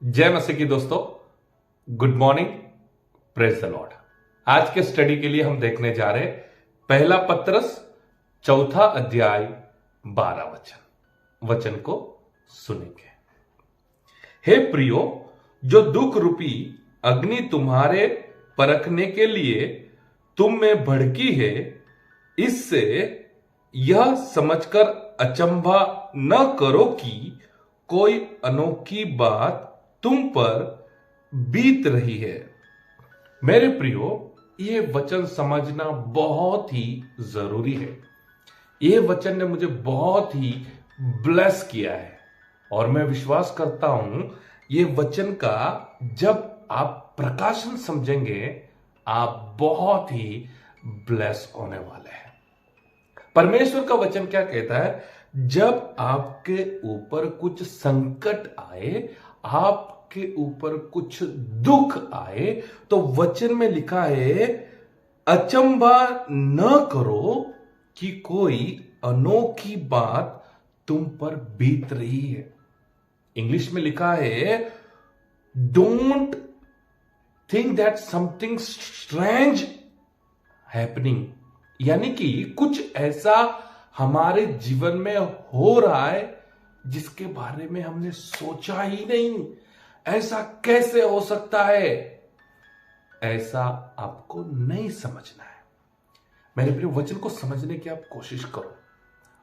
जय मसीह की दोस्तों, good morning, praise the Lord. आज के स्टडी के लिए हम देखने जा रहे हैं पहला पत्रस चौथा अध्याय 12 वचन को सुनेंगे। हे प्रियो, जो दुख रूपी अग्नि तुम्हारे परखने के लिए तुम में भड़की है, इससे यह समझकर अचंभा न करो कि कोई अनोखी बात तुम पर बीत रही है। मेरे प्रियो, यह वचन समझना बहुत ही जरूरी है। यह वचन ने मुझे बहुत ही ब्लेस किया है और मैं विश्वास करता हूं यह वचन का जब आप प्रकाशन समझेंगे आप बहुत ही ब्लेस होने वाले हैं। परमेश्वर का वचन क्या कहता है? जब आपके ऊपर कुछ संकट आए, आपके ऊपर कुछ दुख आए, तो वचन में लिखा है अचंभा न करो कि कोई अनोखी बात तुम पर बीत रही है। इंग्लिश में लिखा है don't think that something strange happening, यानी कि कुछ ऐसा हमारे जीवन में हो रहा है जिसके बारे में हमने सोचा ही नहीं। ऐसा कैसे हो सकता है? ऐसा आपको नहीं समझना है। मेरे प्रिय, वचन को समझने की आप कोशिश करो।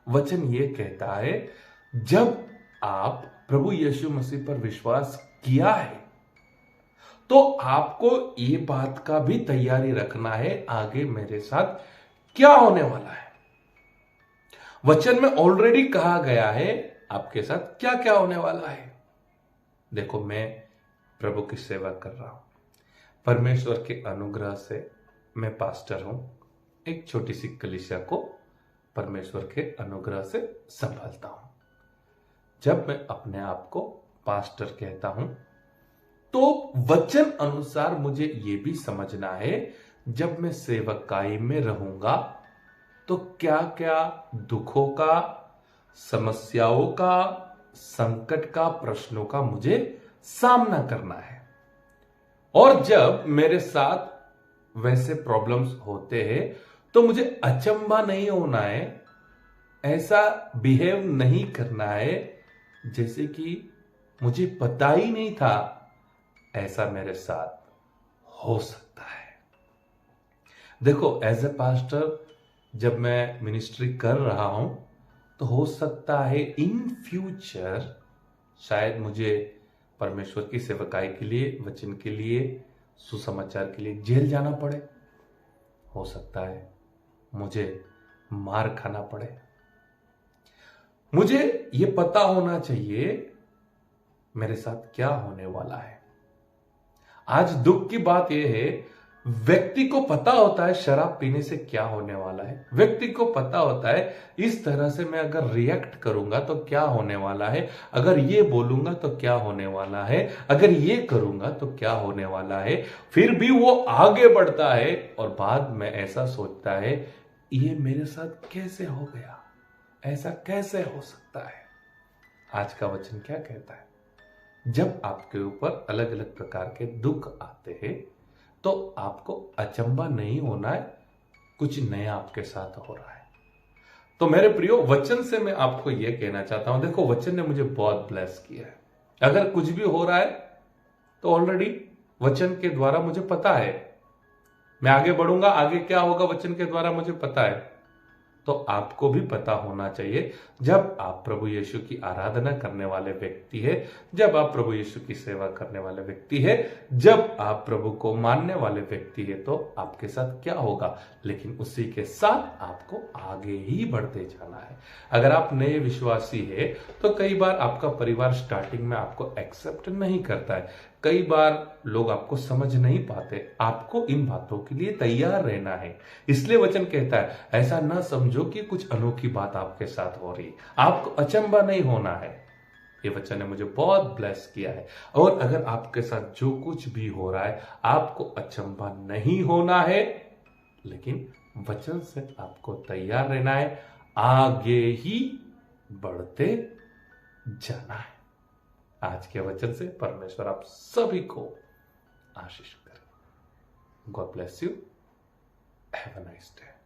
वचन ये कहता है जब आप प्रभु यीशु मसीह पर विश्वास किया है तो आपको ये बात का भी तैयारी रखना है आगे मेरे साथ क्या होने वाला है। वचन में ऑलरेडी कहा गया है आपके साथ क्या क्या होने वाला है। देखो, मैं प्रभु की सेवा कर रहा हूं, परमेश्वर के अनुग्रह से मैं पास्टर हूं। एक छोटी सी कलीसिया को परमेश्वर के अनुग्रह से संभालता हूं। जब मैं अपने आप को पास्टर कहता हूं तो वचन अनुसार मुझे यह भी समझना है जब मैं सेवकाई में रहूंगा तो क्या क्या दुखों का, समस्याओं का, संकट का, प्रश्नों का मुझे सामना करना है। और जब मेरे साथ वैसे प्रॉब्लम्स होते हैं तो मुझे अचंभा नहीं होना है, ऐसा बिहेव नहीं करना है जैसे कि मुझे पता ही नहीं था ऐसा मेरे साथ हो सकता है। देखो, एज ए पास्टर जब मैं मिनिस्ट्री कर रहा हूं तो हो सकता है इन फ्यूचर शायद मुझे परमेश्वर की सेवकाई के लिए, वचन के लिए, सुसमाचार के लिए जेल जाना पड़े। हो सकता है मुझे मार खाना पड़े। मुझे यह पता होना चाहिए मेरे साथ क्या होने वाला है। आज दुख की बात यह है, व्यक्ति को पता होता है शराब पीने से क्या होने वाला है। व्यक्ति को पता होता है इस तरह से मैं अगर रिएक्ट करूंगा तो क्या होने वाला है, अगर ये बोलूंगा तो क्या होने वाला है, अगर ये करूंगा तो क्या होने वाला है। फिर भी वो आगे बढ़ता है और बाद में ऐसा सोचता है ये मेरे साथ कैसे हो गया, ऐसा कैसे हो सकता है। आज का वचन क्या कहता है? जब आपके ऊपर अलग अलग प्रकार के दुख आते हैं तो आपको अचंभा नहीं होना है, कुछ नया आपके साथ हो रहा है। तो मेरे प्रियो, वचन से मैं आपको यह कहना चाहता हूं, देखो वचन ने मुझे बहुत ब्लेस किया है। अगर कुछ भी हो रहा है तो ऑलरेडी वचन के द्वारा मुझे पता है। मैं आगे बढ़ूंगा, आगे क्या होगा वचन के द्वारा मुझे पता है। तो आपको भी पता होना चाहिए। जब आप प्रभु यीशु की आराधना करने वाले व्यक्ति है, जब आप प्रभु यीशु की सेवा करने वाले व्यक्ति है, जब आप प्रभु को मानने वाले व्यक्ति है तो आपके साथ क्या होगा, लेकिन उसी के साथ आपको आगे ही बढ़ते जाना है। अगर आप नए विश्वासी है तो कई बार आपका परिवार स्टार्टिंग में आपको एक्सेप्ट नहीं करता है, कई बार लोग आपको समझ नहीं पाते। आपको इन बातों के लिए तैयार रहना है। इसलिए वचन कहता है ऐसा ना समझो कि कुछ अनोखी बात आपके साथ हो रही, आपको अचंभा नहीं होना है। ये वचन ने मुझे बहुत ब्लेस किया है। और अगर आपके साथ जो कुछ भी हो रहा है आपको अचंभा नहीं होना है, लेकिन वचन से आपको तैयार रहना है, आगे ही बढ़ते जाना है। आज के वचन से परमेश्वर आप सभी को आशीष करे। God bless you. Have a nice day.